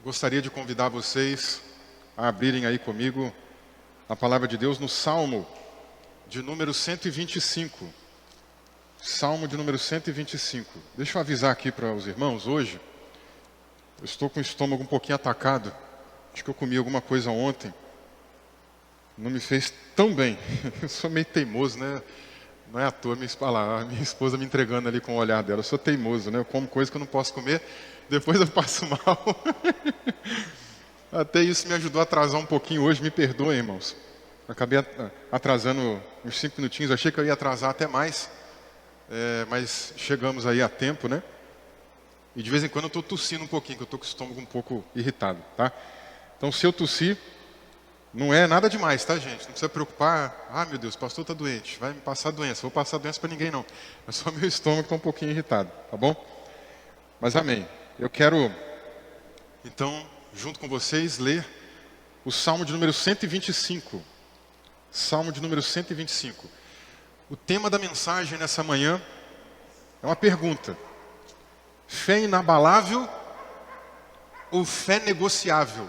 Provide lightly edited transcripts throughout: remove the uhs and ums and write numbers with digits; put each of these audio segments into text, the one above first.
Gostaria de convidar vocês a abrirem aí comigo a palavra de Deus no Salmo de número 125. Salmo de número 125. Deixa eu avisar aqui para os irmãos, hoje eu estou com o estômago um pouquinho atacado. Acho que eu comi alguma coisa ontem. Não me fez tão bem. Eu sou meio teimoso, né? Não é à toa a minha esposa me entregando ali com o olhar dela. Eu sou teimoso, né? Eu como coisa que eu não posso comer, depois eu passo mal. Até isso me ajudou a atrasar um pouquinho hoje, me perdoem, irmãos. Acabei atrasando uns 5 minutinhos, achei que eu ia atrasar até mais. Mas chegamos aí a tempo, né? E de vez em quando eu estou tossindo um pouquinho, que eu estou com o estômago um pouco irritado, tá? Então se eu tossir, não é nada demais, tá, gente? Não precisa preocupar. Ah, meu Deus, o pastor está doente, vai me passar doença. Vou passar doença para ninguém, não. É só meu estômago que está um pouquinho irritado, tá bom? Mas amém. Eu quero, então, junto com vocês, ler o Salmo de número 125. Salmo de número 125. O tema da mensagem nessa manhã é uma pergunta. Fé inabalável ou fé negociável?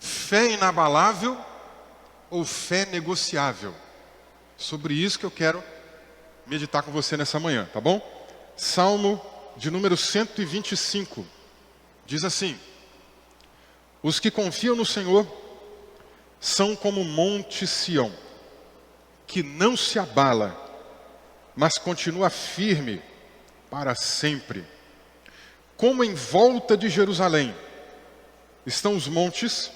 Fé inabalável ou fé negociável? Sobre isso que eu quero meditar com você nessa manhã, tá bom? Salmo de número 125. Diz assim: os que confiam no Senhor são como o monte Sião, que não se abala, mas continua firme para sempre. Como em volta de Jerusalém estão os montes,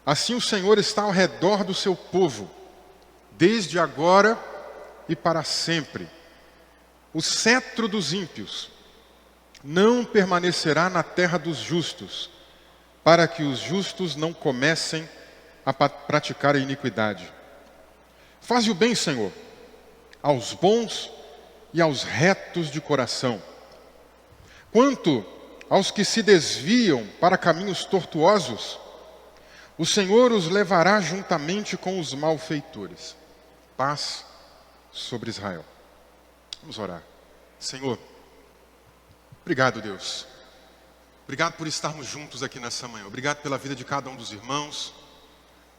assim o Senhor está ao redor do seu povo, desde agora e para sempre. O cetro dos ímpios não permanecerá na terra dos justos, para que os justos não comecem a praticar a iniquidade. Faze o bem, Senhor, aos bons e aos retos de coração. Quanto aos que se desviam para caminhos tortuosos, o Senhor os levará juntamente com os malfeitores. Paz sobre Israel. Vamos orar. Senhor, obrigado, Deus. Obrigado por estarmos juntos aqui nessa manhã. Obrigado pela vida de cada um dos irmãos.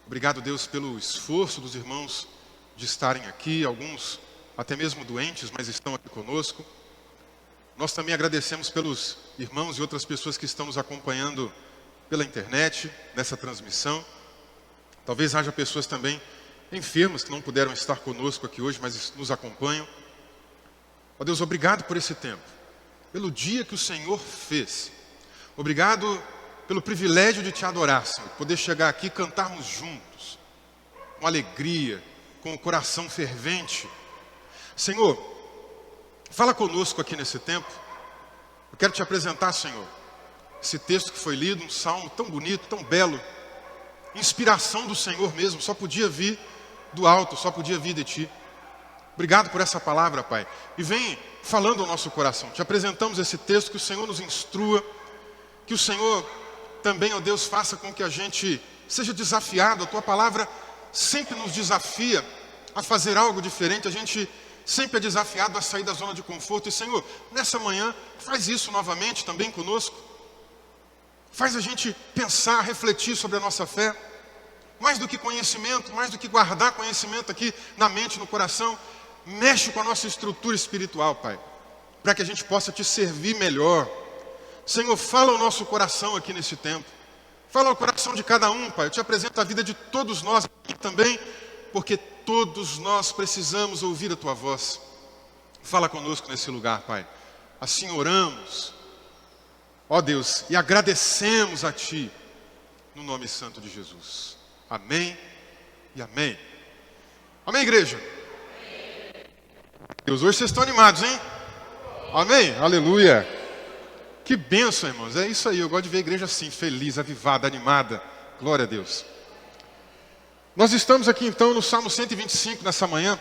Obrigado, Deus, pelo esforço dos irmãos de estarem aqui. Alguns até mesmo doentes, mas estão aqui conosco. Nós também agradecemos pelos irmãos e outras pessoas que estão nos acompanhando pela internet, nessa transmissão. Talvez haja pessoas também enfermas que não puderam estar conosco aqui hoje, mas nos acompanham. Ó Deus, obrigado por esse tempo, pelo dia que o Senhor fez. Obrigado pelo privilégio de te adorar, Senhor, poder chegar aqui e cantarmos juntos, com alegria, com o coração fervente. Senhor, fala conosco aqui nesse tempo. Eu quero te apresentar, Senhor, esse texto que foi lido, um salmo tão bonito, tão belo, inspiração do Senhor mesmo, só podia vir do alto, só podia vir de Ti. Obrigado por essa palavra, Pai. E vem falando ao nosso coração. Te apresentamos esse texto, que o Senhor nos instrua, que o Senhor também, ó Deus, faça com que a gente seja desafiado. A Tua palavra sempre nos desafia a fazer algo diferente. A gente sempre é desafiado a sair da zona de conforto. E, Senhor, nessa manhã, faz isso novamente também conosco. Faz a gente pensar, refletir sobre a nossa fé. Mais do que conhecimento, mais do que guardar conhecimento aqui na mente, no coração, mexe com a nossa estrutura espiritual, Pai, para que a gente possa Te servir melhor. Senhor, fala ao nosso coração aqui nesse tempo. Fala ao coração de cada um, Pai. Eu Te apresento a vida de todos nós aqui também, porque todos nós precisamos ouvir a Tua voz. Fala conosco nesse lugar, Pai. Assim oramos, ó Deus, e agradecemos a Ti, no nome santo de Jesus. Amém e amém. Amém, igreja? Deus, hoje vocês estão animados, hein? Amém? Aleluia. Que bênção, irmãos. É isso aí, eu gosto de ver a igreja assim, feliz, avivada, animada. Glória a Deus. Nós estamos aqui então no Salmo 125 nessa manhã.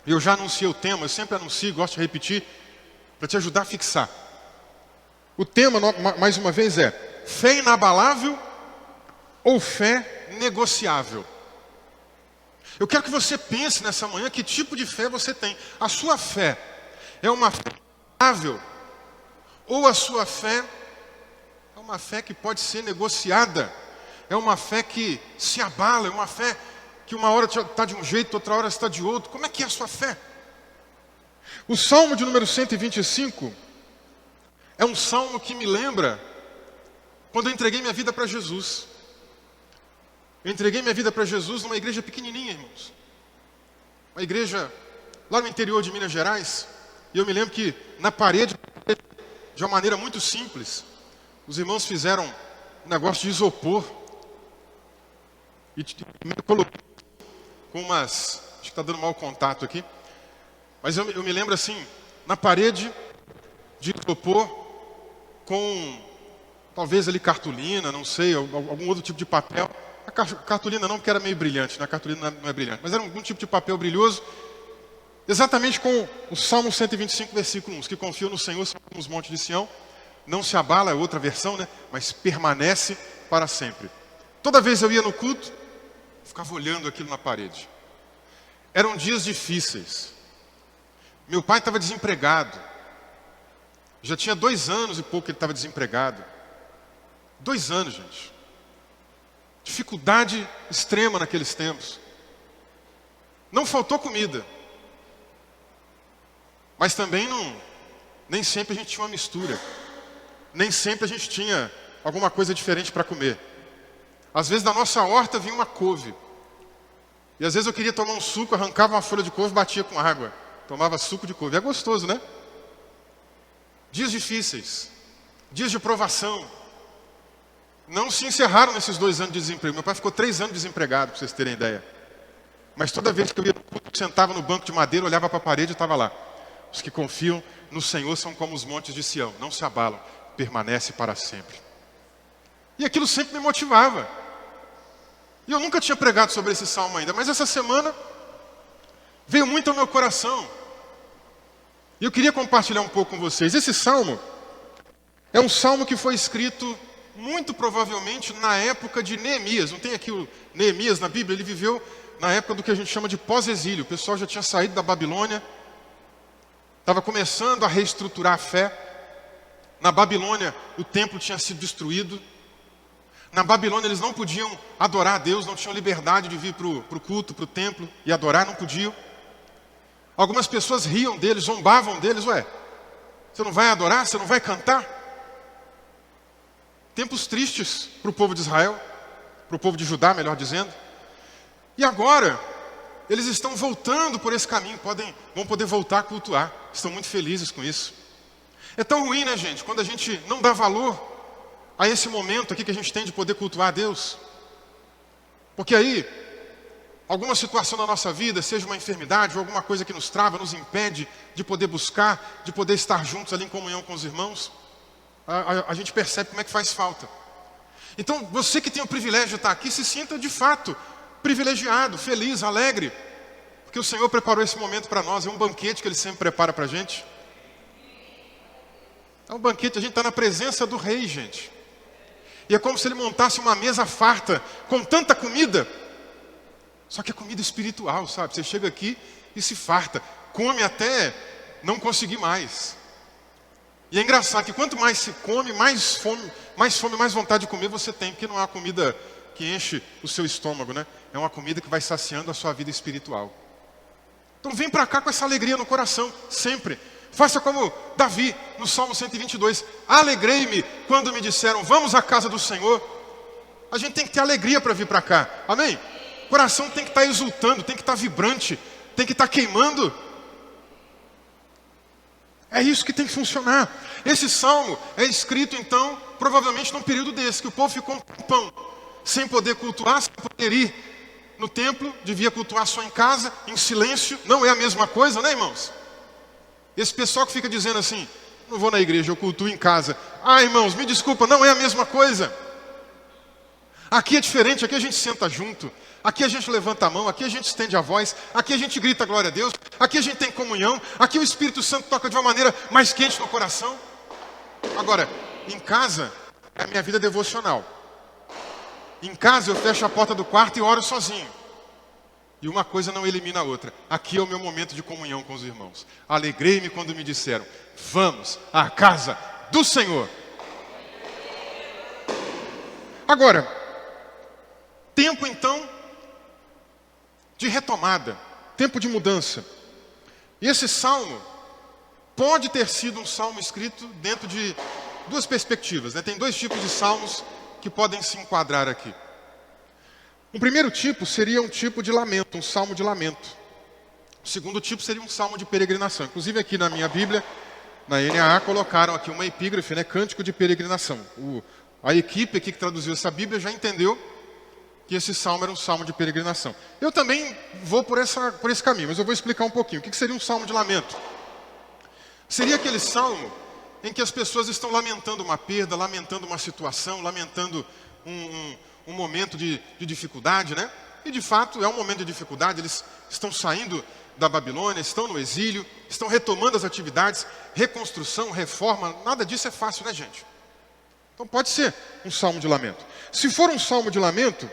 Eu já anunciei o tema, eu sempre anuncio, gosto de repetir, para te ajudar a fixar. O tema, mais uma vez, é fé inabalável ou fé negociável? Eu quero que você pense nessa manhã que tipo de fé você tem. A sua fé é uma fé inabalável ou a sua fé uma fé que pode ser negociada. É uma fé que se abala, é uma fé que uma hora está de um jeito, outra hora está de outro. Como é que é a sua fé? O Salmo de número 125 é um salmo que me lembra quando eu entreguei minha vida para Jesus. Eu entreguei minha vida para Jesus numa igreja pequenininha, irmãos. Uma igreja lá no interior de Minas Gerais. E eu me lembro que na parede, de uma maneira muito simples, os irmãos fizeram um negócio de isopor. E me colocou com umas... Acho que está dando mau contato aqui. Mas eu me lembro assim, na parede de isopor, com talvez ali cartolina, não sei, algum outro tipo de papel. A cartolina não, porque era meio brilhante, né? A cartolina não é brilhante, mas era algum tipo de papel brilhoso, exatamente com o Salmo 125, versículo 1. Os que confiam no Senhor são como os montes de Sião, não se abala, é outra versão, né? Mas permanece para sempre. Toda vez eu ia no culto, ficava olhando aquilo na parede. Eram dias difíceis. Meu pai estava desempregado. Já tinha 2 anos e pouco que ele estava desempregado. 2 anos, gente. Dificuldade extrema naqueles tempos. Não faltou comida. Mas também nem sempre a gente tinha uma mistura. Nem sempre a gente tinha alguma coisa diferente para comer. Às vezes da nossa horta vinha uma couve. E às vezes eu queria tomar um suco, arrancava uma folha de couve e batia com água. Tomava suco de couve. É gostoso, né? Dias difíceis. Dias de provação. Não se encerraram nesses 2 anos de desemprego. Meu pai ficou 3 anos desempregado, para vocês terem ideia. Mas toda vez que eu ia no culto, sentava no banco de madeira, olhava para a parede e estava lá. Os que confiam no Senhor são como os montes de Sião. Não se abalam, permanece para sempre. E aquilo sempre me motivava. E eu nunca tinha pregado sobre esse salmo ainda, mas essa semana veio muito ao meu coração. E eu queria compartilhar um pouco com vocês. Esse salmo é um salmo que foi escrito muito provavelmente na época de Neemias. Não tem aqui o Neemias na Bíblia? Ele viveu na época do que a gente chama de pós-exílio. O pessoal já tinha saído da Babilônia, estava começando a reestruturar a fé. Na Babilônia o templo tinha sido destruído. Na Babilônia eles não podiam adorar a Deus, não tinham liberdade de vir para o culto, para o templo e adorar, não podiam. Algumas pessoas riam deles, zombavam deles. Ué, você não vai adorar? Você não vai cantar? Tempos tristes para o povo de Israel, para o povo de Judá, melhor dizendo. E agora, eles estão voltando por esse caminho, vão poder voltar a cultuar. Estão muito felizes com isso. É tão ruim, né, gente, quando a gente não dá valor a esse momento aqui que a gente tem de poder cultuar a Deus. Porque aí, alguma situação na nossa vida, seja uma enfermidade ou alguma coisa que nos trava, nos impede de poder buscar, de poder estar juntos ali em comunhão com os irmãos, a gente percebe como é que faz falta. Então, você que tem o privilégio de estar aqui, se sinta de fato privilegiado, feliz, alegre, porque o Senhor preparou esse momento para nós. É um banquete que Ele sempre prepara para a gente. É um banquete, a gente está na presença do Rei, gente. E é como se Ele montasse uma mesa farta, com tanta comida. Só que é comida espiritual, sabe? Você chega aqui e se farta. Come até não conseguir mais. E é engraçado que quanto mais se come, mais fome, mais vontade de comer você tem. Porque não é uma comida que enche o seu estômago, né? É uma comida que vai saciando a sua vida espiritual. Então vem para cá com essa alegria no coração, sempre. Faça como Davi, no Salmo 122. Alegrei-me quando me disseram, vamos à casa do Senhor. A gente tem que ter alegria para vir para cá. Amém? O coração tem que estar exultando, tem que estar vibrante, tem que estar queimando. É isso que tem que funcionar. Esse salmo é escrito, então, provavelmente num período desse, que o povo ficou um tempão sem poder cultuar, sem poder ir no templo, devia cultuar só em casa, em silêncio. Não é a mesma coisa, né, irmãos? Esse pessoal que fica dizendo assim, não vou na igreja, eu cultuo em casa. Ah, irmãos, me desculpa, não é a mesma coisa. Aqui é diferente, aqui a gente senta junto, aqui a gente levanta a mão, aqui a gente estende a voz, aqui a gente grita glória a Deus, aqui a gente tem comunhão, aqui o Espírito Santo toca de uma maneira mais quente no coração. Agora, em casa, é a minha vida devocional. Em casa eu fecho a porta do quarto e oro sozinho. E uma coisa não elimina a outra. Aqui é o meu momento de comunhão com os irmãos. Alegrei-me quando me disseram, vamos à casa do Senhor. Agora, tempo então de retomada, tempo de mudança. E esse salmo pode ter sido um salmo escrito dentro de duas perspectivas, né? Tem dois tipos de salmos que podem se enquadrar aqui. O primeiro tipo seria um tipo de lamento, um salmo de lamento. O segundo tipo seria um salmo de peregrinação. Inclusive aqui na minha Bíblia, na NAA, colocaram aqui uma epígrafe, né? Cântico de peregrinação. A equipe aqui que traduziu essa Bíblia já entendeu que esse salmo era um salmo de peregrinação. Eu também vou por esse caminho, mas eu vou explicar um pouquinho. O que seria um salmo de lamento? Seria aquele salmo em que as pessoas estão lamentando uma perda, lamentando uma situação, lamentando um momento de dificuldade, né? E de fato é um momento de dificuldade, eles estão saindo da Babilônia, estão no exílio, estão retomando as atividades, reconstrução, reforma, nada disso é fácil, né, gente? Então pode ser um salmo de lamento. Se for um salmo de lamento,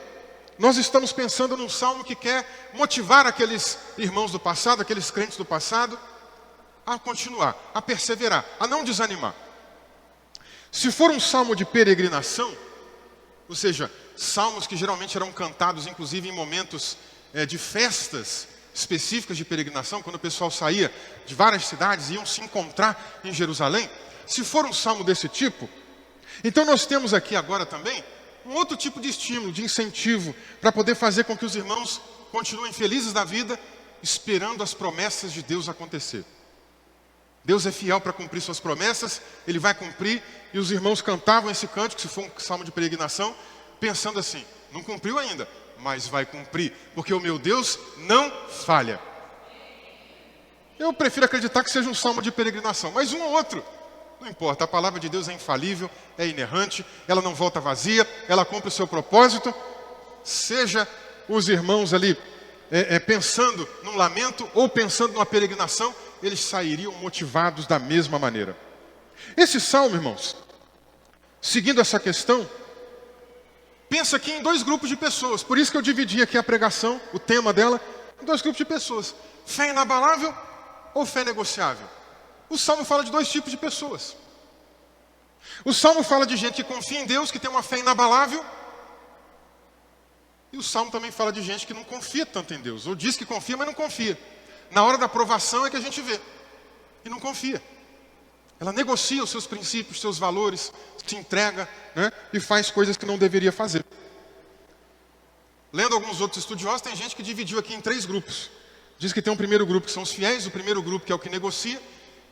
nós estamos pensando num salmo que quer motivar aqueles irmãos do passado, aqueles crentes do passado, a continuar, a perseverar, a não desanimar. Se for um salmo de peregrinação, ou seja, salmos que geralmente eram cantados inclusive em momentos de festas específicas de peregrinação, quando o pessoal saía de várias cidades e iam se encontrar em Jerusalém, se for um salmo desse tipo, então nós temos aqui agora também um outro tipo de estímulo, de incentivo, para poder fazer com que os irmãos continuem felizes da vida, esperando as promessas de Deus acontecer. Deus é fiel para cumprir suas promessas, Ele vai cumprir, e os irmãos cantavam esse cântico, se for um salmo de peregrinação, pensando assim, não cumpriu ainda, mas vai cumprir, porque o meu Deus não falha. Eu prefiro acreditar que seja um salmo de peregrinação, mas um ou outro, não importa, a palavra de Deus é infalível, é inerrante, ela não volta vazia, ela cumpre o seu propósito, seja os irmãos ali pensando num lamento ou pensando numa peregrinação, eles sairiam motivados da mesma maneira. Esse salmo, irmãos, seguindo essa questão, pensa aqui em dois grupos de pessoas. Por isso que eu dividi aqui a pregação, o tema dela, em dois grupos de pessoas. Fé inabalável ou fé negociável? O salmo fala de dois tipos de pessoas. O salmo fala de gente que confia em Deus, que tem uma fé inabalável. E o salmo também fala de gente que não confia tanto em Deus, ou diz que confia, mas não confia. Na hora da aprovação é que a gente vê, e não confia. Ela negocia os seus princípios, os seus valores, se entrega, né, e faz coisas que não deveria fazer. Lendo alguns outros estudiosos, tem gente que dividiu aqui em três grupos. Diz que tem um primeiro grupo que são os fiéis, o primeiro grupo que é o que negocia,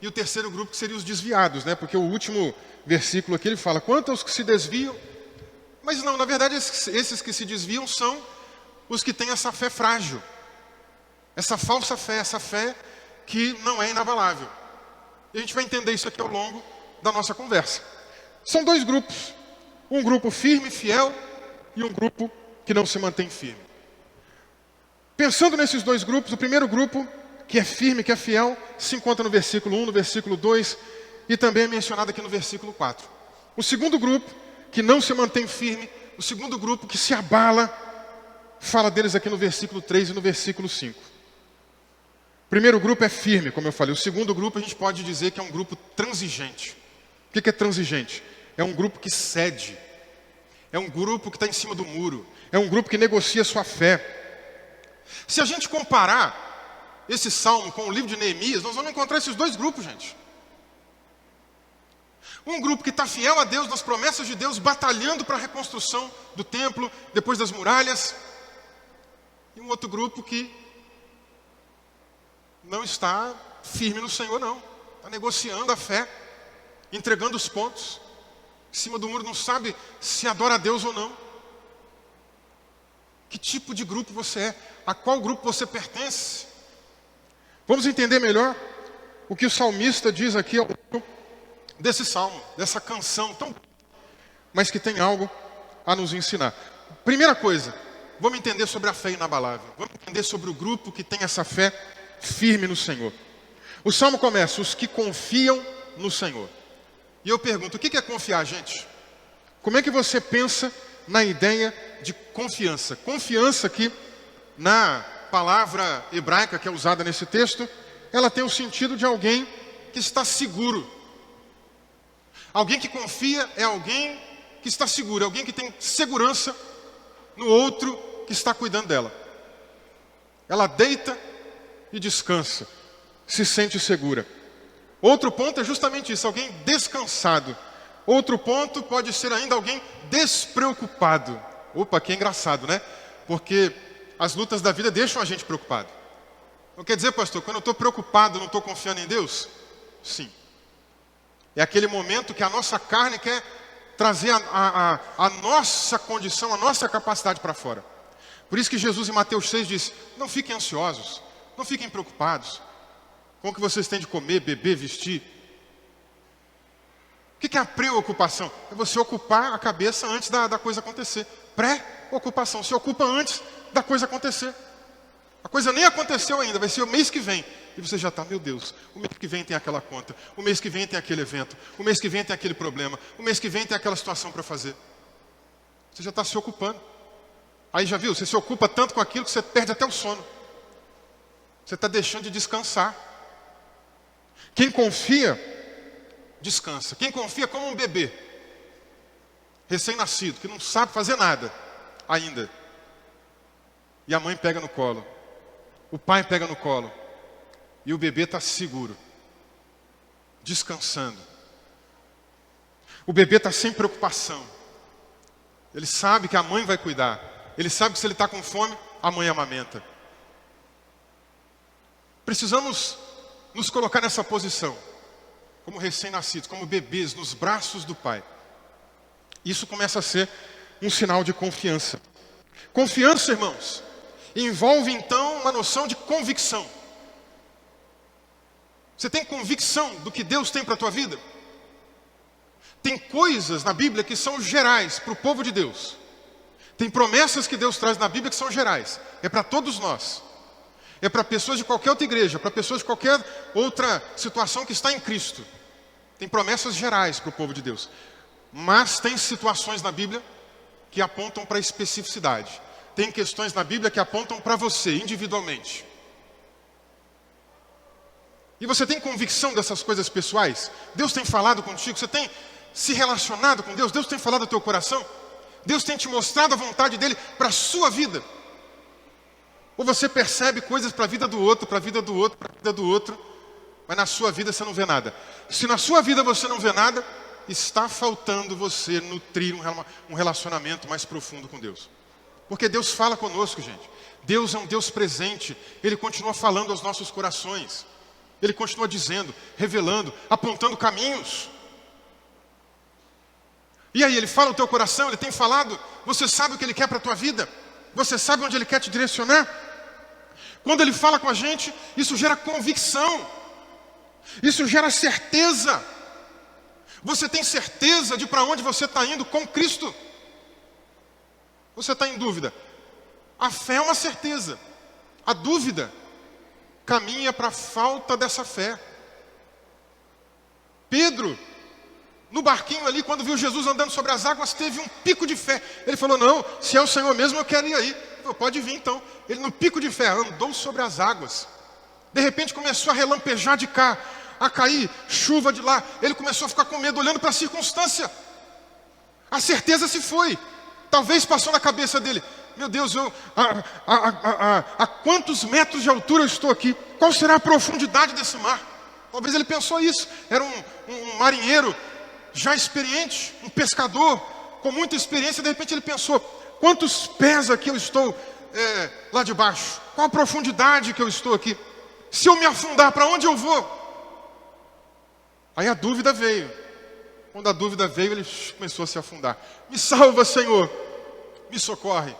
e o terceiro grupo que seria os desviados, né? Porque o último versículo aqui ele fala, quanto aos que se desviam, mas não, na verdade esses que se desviam são os que têm essa fé frágil, essa falsa fé, essa fé que não é inabalável. E a gente vai entender isso aqui ao longo da nossa conversa. São dois grupos, um grupo firme, fiel, e um grupo que não se mantém firme. Pensando nesses dois grupos, o primeiro grupo, que é firme, que é fiel, se encontra no versículo 1, no versículo 2, e também é mencionado aqui no versículo 4. O segundo grupo, que não se mantém firme, o segundo grupo que se abala, fala deles aqui no versículo 3 e no versículo 5. O primeiro grupo é firme, como eu falei. O segundo grupo a gente pode dizer que é um grupo transigente. O que é transigente? É um grupo que cede. É um grupo que está em cima do muro. É um grupo que negocia sua fé. Se a gente comparar esse salmo com o livro de Neemias, nós vamos encontrar esses dois grupos, gente. Um grupo que está fiel a Deus, nas promessas de Deus, batalhando para a reconstrução do templo, depois das muralhas. E um outro grupo que não está firme no Senhor, não. Está negociando a fé, entregando os pontos. Em cima do muro, não sabe se adora a Deus ou não. Que tipo de grupo você é? A qual grupo você pertence? Vamos entender melhor o que o salmista diz aqui ao longo desse salmo, dessa canção tão... mas que tem algo a nos ensinar. Primeira coisa, vamos entender sobre a fé inabalável. Vamos entender sobre o grupo que tem essa fé firme no Senhor. O salmo começa, os que confiam no Senhor. E eu pergunto, o que é confiar, gente? Como é que você pensa na ideia de confiança? Confiança que, na palavra hebraica que é usada nesse texto, ela tem o sentido de alguém que está seguro. Alguém que confia é alguém que está segura, é alguém que tem segurança no outro que está cuidando dela. Ela deita e descansa, se sente segura. Outro ponto é justamente isso, alguém descansado. Outro ponto pode ser ainda alguém despreocupado. Opa, que engraçado, né? Porque as lutas da vida deixam a gente preocupado. Não quer dizer, pastor, quando eu estou preocupado, não estou confiando em Deus? Sim. É aquele momento que a nossa carne quer trazer a nossa condição, a nossa capacidade para fora. Por isso que Jesus em Mateus 6 diz, não fiquem ansiosos, não fiquem preocupados com o que vocês têm de comer, beber, vestir. O que é a preocupação? É você ocupar a cabeça antes da coisa acontecer. Pré-ocupação, se ocupa antes da coisa acontecer. A coisa nem aconteceu ainda, vai ser o mês que vem. E você já está, meu Deus, o mês que vem tem aquela conta, o mês que vem tem aquele evento, o mês que vem tem aquele problema, o mês que vem tem aquela situação para fazer. Você já está se ocupando. Aí já viu, você se ocupa tanto com aquilo que você perde até o sono. Você está deixando de descansar. Quem confia, descansa. Quem confia como um bebê, recém-nascido, que não sabe fazer nada ainda. E a mãe pega no colo. O pai pega no colo e o bebê está seguro, descansando. O bebê está sem preocupação. Ele sabe que a mãe vai cuidar. Ele sabe que se ele está com fome, a mãe amamenta. Precisamos nos colocar nessa posição, como recém-nascidos, como bebês, nos braços do pai. Isso começa a ser um sinal de confiança. Confiança, irmãos, envolve então uma noção de convicção. Você tem convicção do que Deus tem para a tua vida? Tem coisas na Bíblia que são gerais para o povo de Deus. Tem promessas que Deus traz na Bíblia que são gerais. É para todos nós. É para pessoas de qualquer outra igreja, para pessoas de qualquer outra situação que está em Cristo. Tem promessas gerais para o povo de Deus. Mas tem situações na Bíblia que apontam para a especificidade. Tem questões na Bíblia que apontam para você, individualmente. E você tem convicção dessas coisas pessoais? Deus tem falado contigo? Você tem se relacionado com Deus? Deus tem falado ao teu coração? Deus tem te mostrado a vontade dEle para a sua vida? Ou você percebe coisas para a vida do outro, para a vida do outro, para a vida do outro, mas na sua vida você não vê nada? Se na sua vida você não vê nada, está faltando você nutrir um relacionamento mais profundo com Deus. Porque Deus fala conosco, gente. Deus é um Deus presente. Ele continua falando aos nossos corações. Ele continua dizendo, revelando, apontando caminhos. E aí, Ele fala no teu coração, Ele tem falado. Você sabe o que Ele quer para a tua vida? Você sabe onde Ele quer te direcionar? Quando Ele fala com a gente, isso gera convicção. Isso gera certeza. Você tem certeza de para onde você está indo com Cristo? Você está em dúvida? A fé é uma certeza. A dúvida caminha para a falta dessa fé. Pedro, no barquinho ali, quando viu Jesus andando sobre as águas, teve um pico de fé. Ele falou, não, se é o Senhor mesmo, eu quero ir aí. Falou, pode vir então. Ele no pico de fé, andou sobre as águas. De repente começou a relampejar de cá, a cair chuva de lá. Ele começou a ficar com medo, olhando para a circunstância. A certeza se foi. Talvez passou na cabeça dele, meu Deus, a quantos metros de altura eu estou aqui? Qual será a profundidade desse mar? Talvez ele pensou isso. Era um marinheiro já experiente, um pescador com muita experiência. De repente ele pensou, quantos pés aqui eu estou lá de baixo? Qual a profundidade que eu estou aqui? Se eu me afundar, para onde eu vou? Aí a dúvida veio. Quando a dúvida veio, ele começou a se afundar. Me salva, Senhor. Me socorre.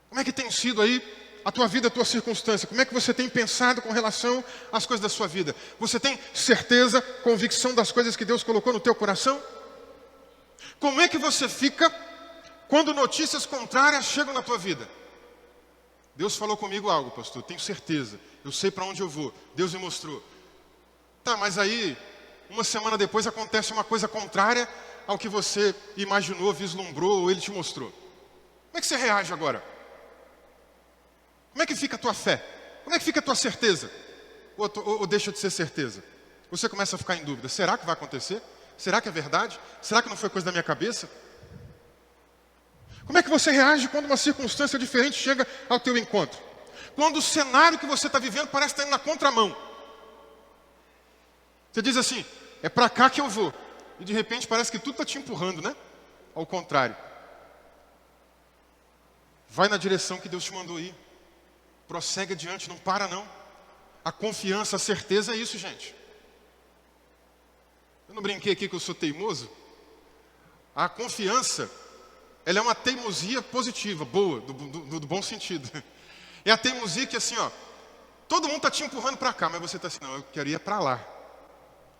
Como é que tem sido aí a tua vida, a tua circunstância? Como é que você tem pensado com relação às coisas da sua vida? Você tem certeza, convicção das coisas que Deus colocou no teu coração? Como é que você fica quando notícias contrárias chegam na tua vida? Deus falou comigo algo, pastor, tenho certeza. Eu sei para onde eu vou. Deus me mostrou. Tá, mas aí, uma semana depois acontece uma coisa contrária ao que você imaginou, vislumbrou ou Ele te mostrou. Como é que você reage agora? Como é que fica a tua fé? Como é que fica a tua certeza? Ou deixa de ser certeza? Você começa a ficar em dúvida. Será que vai acontecer? Será que é verdade? Será que não foi coisa da minha cabeça? Como é que você reage quando uma circunstância diferente chega ao teu encontro? Quando o cenário que você está vivendo parece estar indo na contramão. Você diz assim, é para cá que eu vou. E de repente parece que tudo está te empurrando, né? Ao contrário. Vai na direção que Deus te mandou ir. Prossegue adiante, não para não. A confiança, a certeza é isso, gente. Eu não brinquei aqui que eu sou teimoso? A confiança, ela é uma teimosia positiva, boa, do bom sentido. É a teimosia que assim, ó, todo mundo está te empurrando para cá, mas você está assim, não, eu quero ir para lá.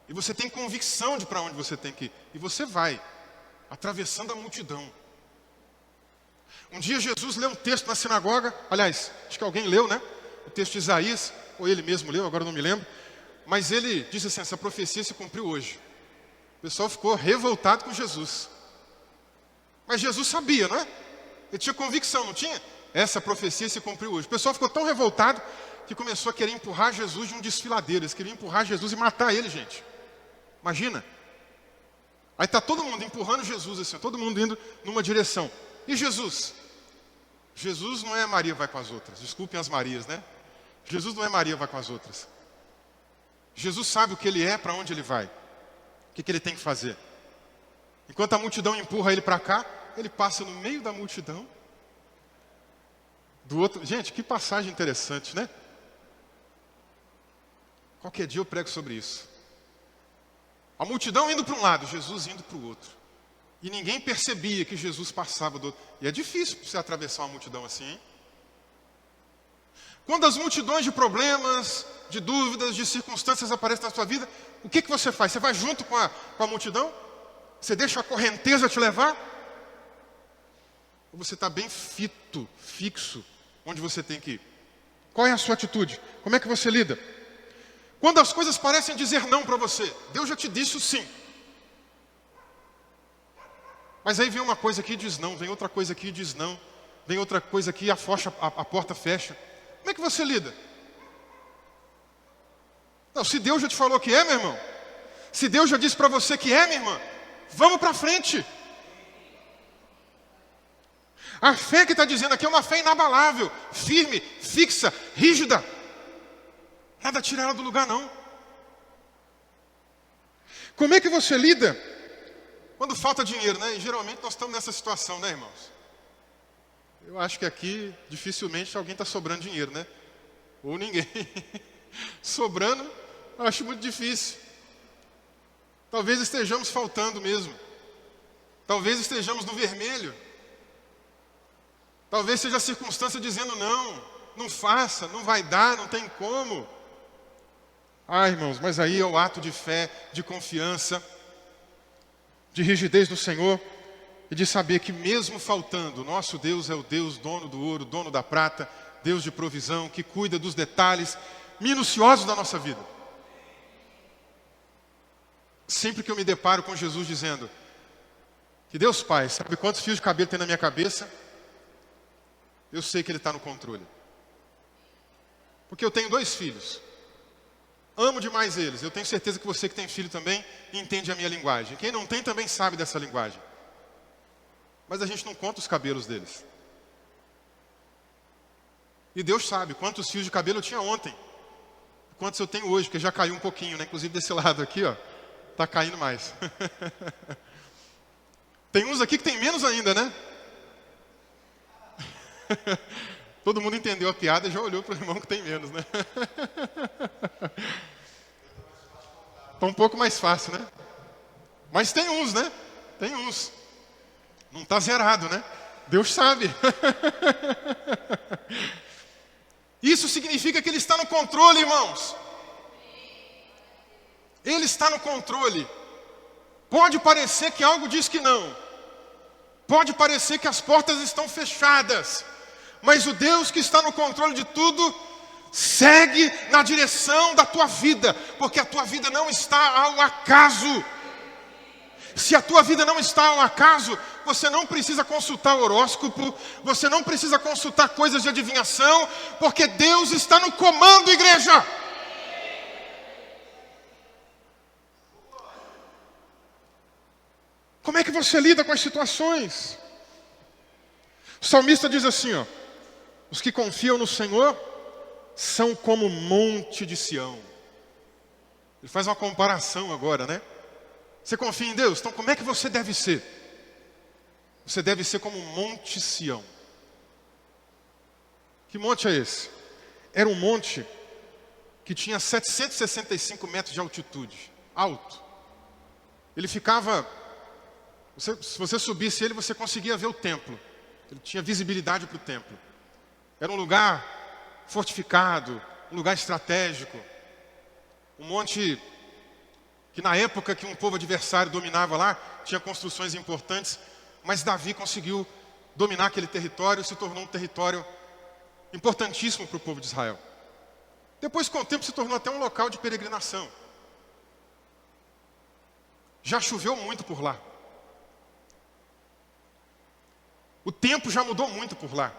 E você tem convicção de para onde você tem que ir. E você vai, atravessando a multidão. Um dia Jesus leu um texto na sinagoga, aliás, acho que alguém leu, né? O texto de Isaías, ou ele mesmo leu, agora não me lembro. Mas ele disse assim, essa profecia se cumpriu hoje. O pessoal ficou revoltado com Jesus. Mas Jesus sabia, não é? Ele tinha convicção, não tinha? Essa profecia se cumpriu hoje. O pessoal ficou tão revoltado que começou a querer empurrar Jesus de um desfiladeiro. Eles queriam empurrar Jesus e matar ele, gente. Imagina. Aí está todo mundo empurrando Jesus, assim, todo mundo indo numa direção. E Jesus? Jesus não é Maria vai com as outras. Desculpem as Marias, né? Jesus não é Maria vai com as outras. Jesus sabe o que ele é, para onde ele vai. O que ele tem que fazer. Enquanto a multidão empurra ele para cá, ele passa no meio da multidão. Do outro. Gente, que passagem interessante, né? Qualquer dia eu prego sobre isso. A multidão indo para um lado, Jesus indo para o outro. E ninguém percebia que Jesus passava do outro. E é difícil você atravessar uma multidão assim, hein? Quando as multidões de problemas, de dúvidas, de circunstâncias aparecem na sua vida, o que você faz? Você vai junto com a multidão? Você deixa a correnteza te levar? Ou você está bem fixo, onde você tem que ir? Qual é a sua atitude? Como é que você lida? Quando as coisas parecem dizer não para você, Deus já te disse o sim. Mas aí vem uma coisa aqui e diz não, vem outra coisa aqui e diz não, vem outra coisa aqui e a porta fecha. Como é que você lida? Não, se Deus já te falou que é, meu irmão, se Deus já disse para você que é, minha irmã, vamos para frente. A fé que está dizendo aqui é uma fé inabalável, firme, fixa, rígida. Nada tira ela do lugar, não. Como é que você lida quando falta dinheiro, né? E geralmente nós estamos nessa situação, né, irmãos? Eu acho que aqui, dificilmente, alguém está sobrando dinheiro, né? Ou ninguém. Sobrando, eu acho muito difícil. Talvez estejamos faltando mesmo. Talvez estejamos no vermelho. Talvez seja a circunstância dizendo não faça, não vai dar, não tem como. Ah, irmãos, mas aí é o ato de fé, de confiança, de rigidez no Senhor e de saber que mesmo faltando, nosso Deus é o Deus dono do ouro, dono da prata, Deus de provisão, que cuida dos detalhes minuciosos da nossa vida. Sempre que eu me deparo com Jesus dizendo que Deus Pai sabe quantos fios de cabelo tem na minha cabeça, eu sei que Ele está no controle. Porque eu tenho 2 filhos. Amo demais eles. Eu tenho certeza que você que tem filho também entende a minha linguagem. Quem não tem também sabe dessa linguagem. Mas a gente não conta os cabelos deles. E Deus sabe quantos fios de cabelo eu tinha ontem. Quantos eu tenho hoje, porque já caiu um pouquinho, né? Inclusive desse lado aqui, ó. Tá caindo mais. Tem uns aqui que tem menos ainda, né? Todo mundo entendeu a piada e já olhou para o irmão que tem menos, né? Tá um pouco mais fácil, né? Mas tem uns, né? Tem uns. Não está zerado, né? Deus sabe. Isso significa que Ele está no controle, irmãos. Ele está no controle. Pode parecer que algo diz que não. Pode parecer que as portas estão fechadas. Mas o Deus que está no controle de tudo, segue na direção da tua vida. Porque a tua vida não está ao acaso. Se a tua vida não está ao acaso, você não precisa consultar horóscopo, você não precisa consultar coisas de adivinhação, porque Deus está no comando, igreja. Como é que você lida com as situações? O salmista diz assim, ó: os que confiam no Senhor são como o monte de Sião. Ele faz uma comparação agora, né? Você confia em Deus? Então como é que você deve ser? Você deve ser como um monte Sião. Que monte é esse? Era um monte que tinha 765 metros de altitude, alto. Ele ficava, se você subisse ele, você conseguia ver o templo. Ele tinha visibilidade para o templo. Era um lugar fortificado, um lugar estratégico. Um monte que na época que um povo adversário dominava lá, tinha construções importantes, mas Davi conseguiu dominar aquele território e se tornou um território importantíssimo para o povo de Israel. Depois, com o tempo, se tornou até um local de peregrinação. Já choveu muito por lá. O tempo já mudou muito por lá.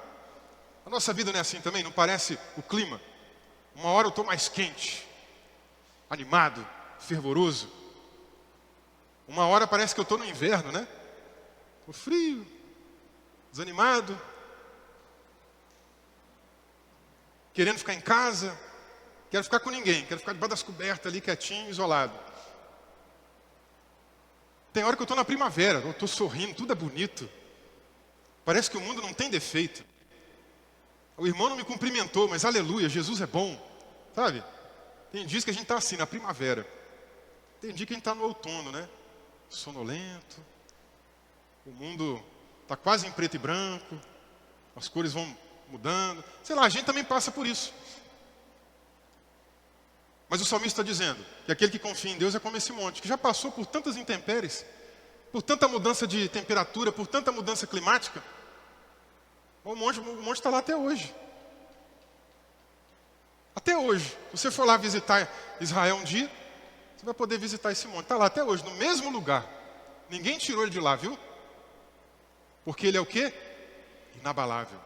A nossa vida não é assim também? Não parece o clima? Uma hora eu estou mais quente, animado, fervoroso. Uma hora parece que eu estou no inverno, né? Estou frio, desanimado, querendo ficar em casa, quero ficar com ninguém, quero ficar debaixo das cobertas ali, quietinho, isolado. Tem hora que eu estou na primavera, eu estou sorrindo, tudo é bonito. Parece que o mundo não tem defeito. O irmão não me cumprimentou, mas aleluia, Jesus é bom, sabe? Tem dias que a gente está assim, na primavera. Tem dia que a gente está no outono, né? Sonolento. O mundo está quase em preto e branco. As cores vão mudando. Sei lá, a gente também passa por isso. Mas o salmista está dizendo que aquele que confia em Deus é como esse monte, que já passou por tantas intempéries, por tanta mudança de temperatura, por tanta mudança climática. O monte está lá até hoje. Até hoje. Se você for lá visitar Israel um dia, você vai poder visitar esse monte. Está lá até hoje, no mesmo lugar. Ninguém tirou ele de lá, viu? Porque ele é o quê? Inabalável.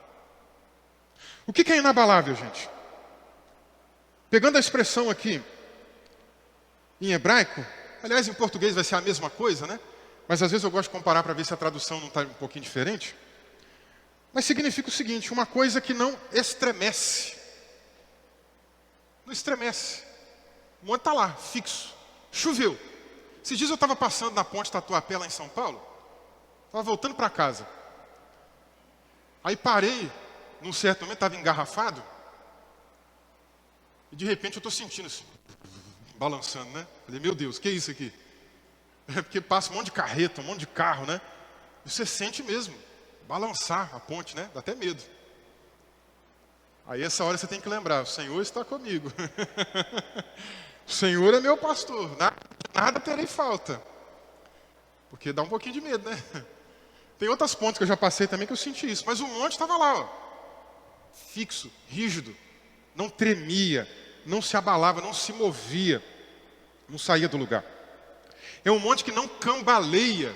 O que é inabalável, gente? Pegando a expressão aqui em hebraico, aliás, em português vai ser a mesma coisa, né? Mas às vezes eu gosto de comparar para ver se a tradução não está um pouquinho diferente. Mas significa o seguinte: uma coisa que não estremece. Não estremece. O monte está lá, fixo. Choveu. Esses dias eu estava passando na ponte Tatuapé, lá em São Paulo. Estava voltando para casa. Aí parei, num certo momento, estava engarrafado. E de repente eu estou sentindo assim, balançando, né? Falei, meu Deus, o que é isso aqui? É porque passa um monte de carreta, um monte de carro, né? E você sente mesmo, balançar a ponte, né? Dá até medo. Aí essa hora você tem que lembrar, o Senhor está comigo. O Senhor é meu pastor, nada terei falta. Porque dá um pouquinho de medo, né? Tem outras pontes que eu já passei também que eu senti isso. Mas o monte estava lá, ó, fixo, rígido. Não tremia, não se abalava, não se movia. Não saía do lugar. É um monte que não cambaleia.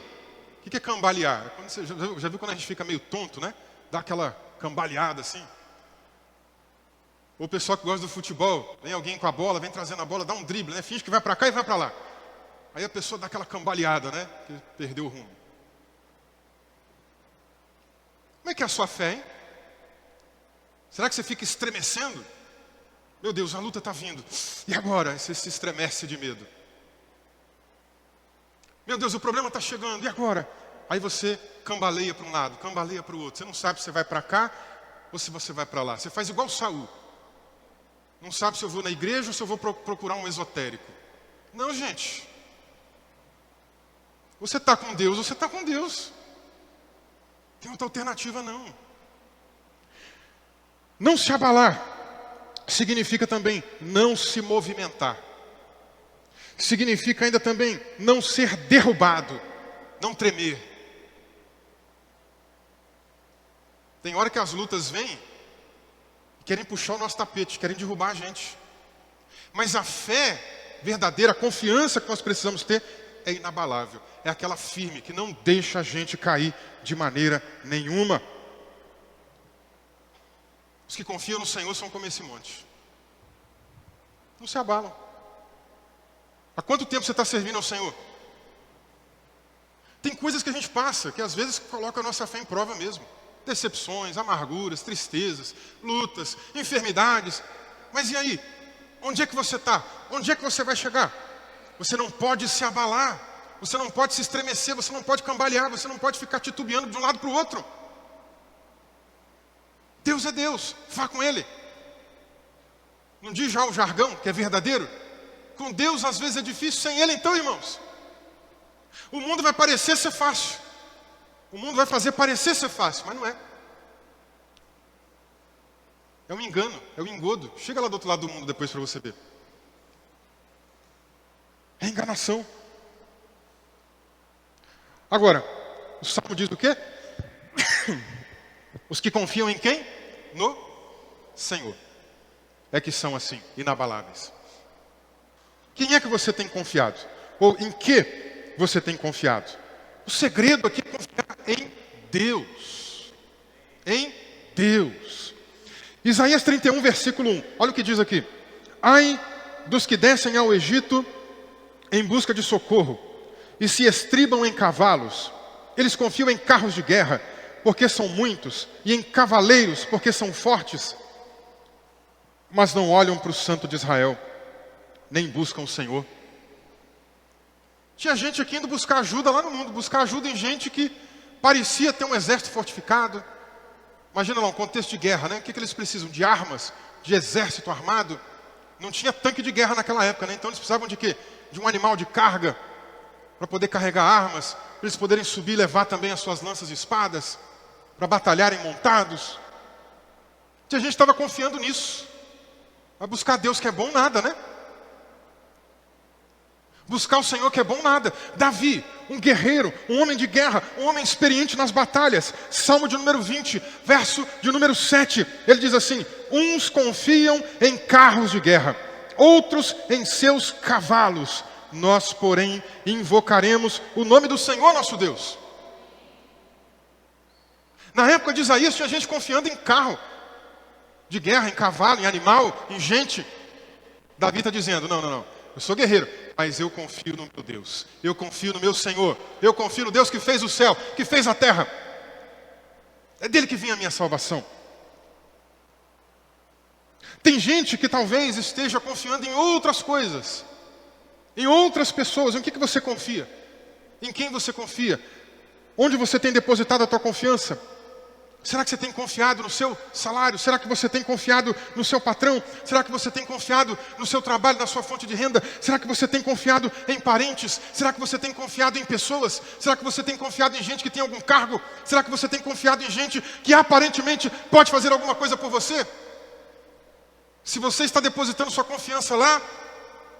O que é cambalear? Quando você, já viu quando a gente fica meio tonto, né? Dá aquela cambaleada assim. Ou o pessoal que gosta do futebol, vem alguém com a bola, vem trazendo a bola, dá um drible, né? Finge que vai para cá e vai para lá. Aí a pessoa dá aquela cambaleada, né? Que perdeu o rumo. Como é que é a sua fé, hein? Será que você fica estremecendo? Meu Deus, a luta está vindo. E agora? Você se estremece de medo. Meu Deus, o problema está chegando. E agora? Aí você cambaleia para um lado, cambaleia para o outro. Você não sabe se você vai para cá ou se você vai para lá. Você faz igual Saul. Não sabe se eu vou na igreja ou se eu vou procurar um esotérico. Não, gente. Você está com Deus, você está com Deus. Tem outra alternativa, não. Não se abalar significa também não se movimentar. Significa ainda também não ser derrubado, não tremer. Tem hora que as lutas vêm e querem puxar o nosso tapete, querem derrubar a gente. Mas a fé verdadeira, a confiança que nós precisamos ter é inabalável. É aquela firme que não deixa a gente cair de maneira nenhuma. Os que confiam no Senhor são como esse monte. Não se abalam. Há quanto tempo você está servindo ao Senhor? Tem coisas que a gente passa, que às vezes coloca a nossa fé em prova mesmo. Decepções, amarguras, tristezas, lutas, enfermidades. Mas e aí? Onde é que você está? Onde é que você vai chegar? Você não pode se abalar. Você não pode se estremecer. Você não pode cambalear. Você não pode ficar titubeando de um lado para o outro. Deus é Deus. Vá com Ele. Não diz já o jargão que é verdadeiro? Com Deus às vezes é difícil. Sem Ele então, irmãos. O mundo vai parecer ser fácil. O mundo vai fazer parecer ser fácil, mas não é. É um engano, é um engodo. Chega lá do outro lado do mundo depois para você ver. É enganação. Agora, o Salmo diz o quê? Os que confiam em quem? No Senhor. É que são assim, inabaláveis. Quem é que você tem confiado? Ou em que você tem confiado? O segredo aqui é confiar em Deus. Em Deus. Isaías 31, versículo 1. Olha o que diz aqui. Ai dos que descem ao Egito em busca de socorro e se estribam em cavalos. Eles confiam em carros de guerra, porque são muitos, e em cavaleiros, porque são fortes. Mas não olham para o Santo de Israel, nem buscam o Senhor. Tinha gente aqui indo buscar ajuda lá no mundo, buscar ajuda em gente que parecia ter um exército fortificado. Imagina lá um contexto de guerra, né? O que eles precisam? De armas, de exército armado. Não tinha tanque de guerra naquela época, né? Então eles precisavam de quê? De um animal de carga, para poder carregar armas, para eles poderem subir e levar também as suas lanças e espadas, para batalharem montados. Tinha gente que estava confiando nisso. Vai buscar Deus que é bom nada, né? Buscar o Senhor que é bom nada. Davi, um guerreiro, um homem de guerra, um homem experiente nas batalhas. Salmo de número 20, verso de número 7. Ele diz assim: uns confiam em carros de guerra, outros em seus cavalos. Nós, porém, invocaremos o nome do Senhor nosso Deus. Na época de Isaías tinha gente confiando em carro de guerra, em cavalo, em animal, em gente. Davi está dizendo, não. Eu sou guerreiro, mas eu confio no meu Deus. Eu confio no meu Senhor. Eu confio no Deus que fez o céu, que fez a terra. É dele que vinha a minha salvação. Tem gente que talvez esteja confiando em outras coisas, em outras pessoas. Em que você confia? Em quem você confia? Onde você tem depositado a tua confiança? Será que você tem confiado no seu salário? Será que você tem confiado no seu patrão? Será que você tem confiado no seu trabalho, na sua fonte de renda? Será que você tem confiado em parentes? Será que você tem confiado em pessoas? Será que você tem confiado em gente que tem algum cargo? Será que você tem confiado em gente que aparentemente pode fazer alguma coisa por você? Se você está depositando sua confiança lá,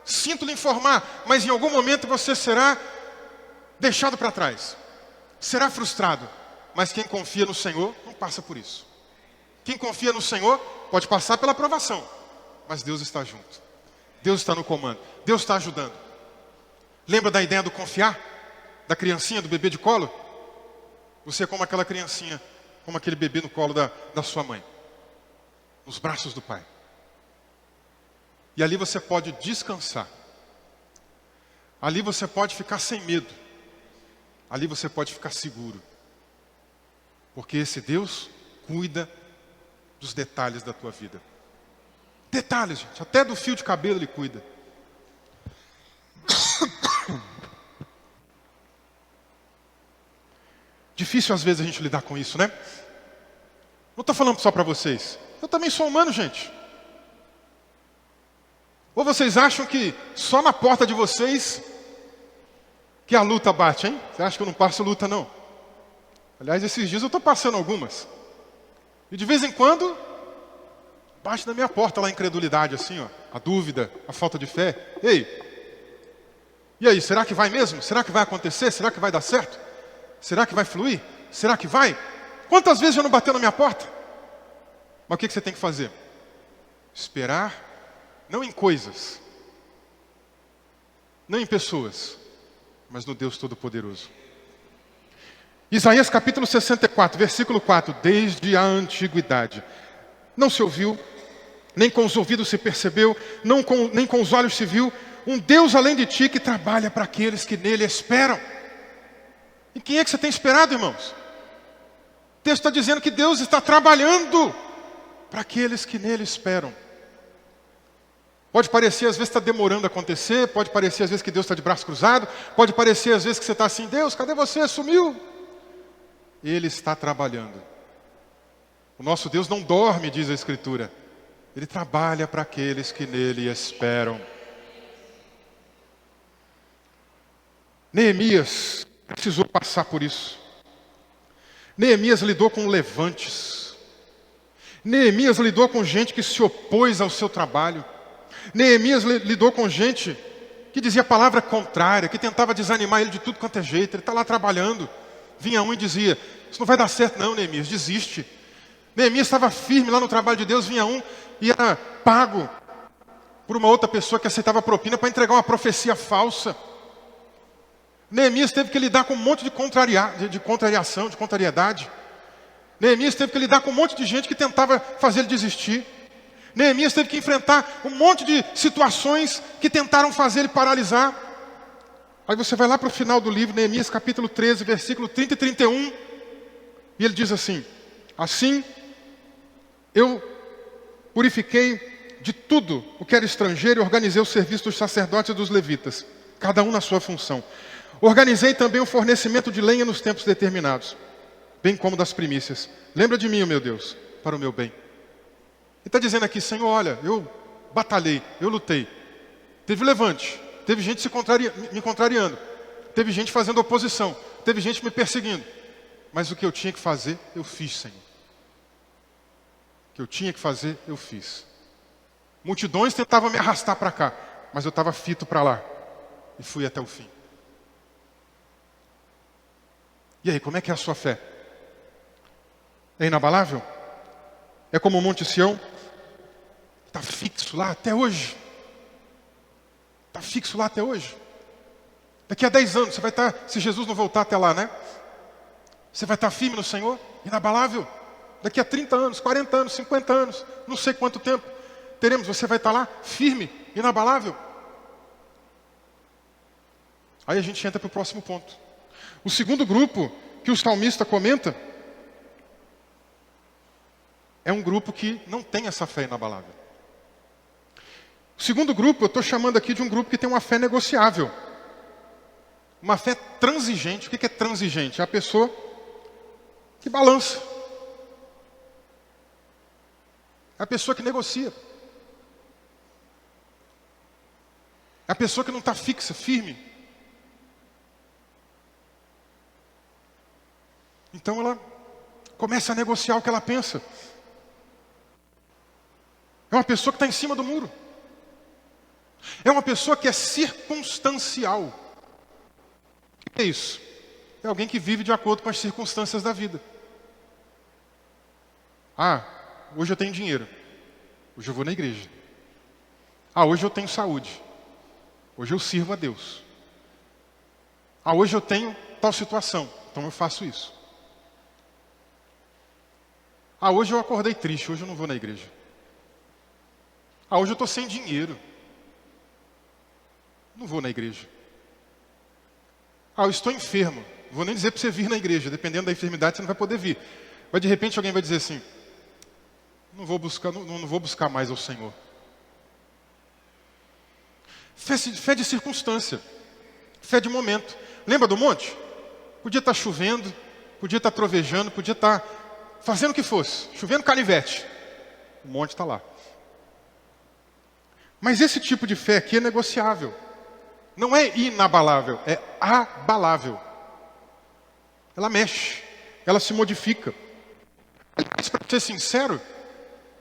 sinto lhe informar, mas em algum momento você será deixado para trás. Será frustrado. Mas quem confia no Senhor não passa por isso. Quem confia no Senhor pode passar pela provação, mas Deus está junto. Deus está no comando. Deus está ajudando. Lembra da ideia do confiar? Da criancinha, do bebê de colo? Você é como aquela criancinha, como aquele bebê no colo da sua mãe, nos braços do pai. E ali você pode descansar. Ali você pode ficar sem medo. Ali você pode ficar seguro. Porque esse Deus cuida dos detalhes da tua vida. Detalhes, gente. Até do fio de cabelo Ele cuida. Difícil às vezes a gente lidar com isso, né? Não estou falando só para vocês. Eu também sou humano, gente. Ou vocês acham que só na porta de vocês que a luta bate, hein? Você acha que eu não passo luta, não? Aliás, esses dias eu estou passando algumas. E de vez em quando, bate na minha porta lá a incredulidade, assim, ó, a dúvida, a falta de fé. Ei, e aí, será que vai mesmo? Será que vai acontecer? Será que vai dar certo? Será que vai fluir? Será que vai? Quantas vezes já não bateu na minha porta? Mas o que você tem que fazer? Esperar, não em coisas, não em pessoas, mas no Deus Todo-Poderoso. Isaías capítulo 64, versículo 4. Desde a antiguidade não se ouviu, nem com os ouvidos se percebeu, nem com os olhos se viu, um Deus além de ti que trabalha para aqueles que nele esperam. E quem é que você tem esperado, irmãos? O texto está dizendo que Deus está trabalhando para aqueles que nele esperam. Pode parecer às vezes está demorando a acontecer, pode parecer às vezes que Deus está de braço cruzado, pode parecer às vezes que você está assim, Deus, cadê você? Sumiu. Ele está trabalhando. O nosso Deus não dorme, diz a Escritura. Ele trabalha para aqueles que nele esperam. Neemias precisou passar por isso. Neemias lidou com levantes. Neemias lidou com gente que se opôs ao seu trabalho. Neemias lidou com gente que dizia palavra contrária, que tentava desanimar ele de tudo quanto é jeito. Ele está lá trabalhando. Vinha um e dizia, isso não vai dar certo não, Neemias, desiste. Neemias estava firme lá no trabalho de Deus, vinha um e era pago por uma outra pessoa que aceitava propina para entregar uma profecia falsa. Neemias teve que lidar com um monte de contrariação, de contrariedade. Neemias teve que lidar com um monte de gente que tentava fazer ele desistir. Neemias teve que enfrentar um monte de situações que tentaram fazer ele paralisar. Aí você vai lá para o final do livro, Neemias capítulo 13, versículo 30 e 31. E ele diz assim, assim eu purifiquei de tudo o que era estrangeiro e organizei o serviço dos sacerdotes e dos levitas, cada um na sua função. Organizei também o fornecimento de lenha nos tempos determinados, bem como das primícias. Lembra de mim, meu Deus, para o meu bem. Ele está dizendo aqui, Senhor, olha, eu batalhei, eu lutei. Teve levante, teve gente me contrariando, teve gente fazendo oposição, teve gente me perseguindo. Mas o que eu tinha que fazer, eu fiz, Senhor. O que eu tinha que fazer, eu fiz. Multidões tentavam me arrastar para cá, mas eu estava fito para lá. E fui até o fim. E aí, como é que é a sua fé? É inabalável? É como o Monte Sião? Está fixo lá até hoje. Está fixo lá até hoje. Daqui a 10 anos, você vai estar, se Jesus não voltar até lá, né? Você vai estar firme no Senhor? Inabalável? Daqui a 30 anos, 40 anos, 50 anos, não sei quanto tempo teremos, você vai estar lá firme, inabalável? Aí a gente entra para o próximo ponto. O segundo grupo que o salmista comenta é um grupo que não tem essa fé inabalável. O segundo grupo, eu estou chamando aqui de um grupo que tem uma fé negociável. Uma fé transigente. O que é transigente? É a pessoa que balança. É a pessoa que negocia. É a pessoa que não está fixa, firme. Então ela começa a negociar o que ela pensa. É uma pessoa que está em cima do muro. É uma pessoa que é circunstancial. O que é isso? É alguém que vive de acordo com as circunstâncias da vida. Ah, hoje eu tenho dinheiro. Hoje eu vou na igreja. Ah, hoje eu tenho saúde. Hoje eu sirvo a Deus. Ah, hoje eu tenho tal situação. Então eu faço isso. Ah, hoje eu acordei triste. Hoje eu não vou na igreja. Ah, hoje eu estou sem dinheiro. Não vou na igreja. Ah, eu estou enfermo. Não vou nem dizer para você vir na igreja. Dependendo da enfermidade, você não vai poder vir. Mas de repente alguém vai dizer assim, não vou buscar mais ao Senhor. Fé de circunstância. Fé de momento. Lembra do monte? Podia estar chovendo, podia estar trovejando, podia estar fazendo o que fosse. Chovendo canivete. O monte está lá. Mas esse tipo de fé aqui é negociável. Não é inabalável, é abalável. Ela mexe, ela se modifica. Mas, para ser sincero,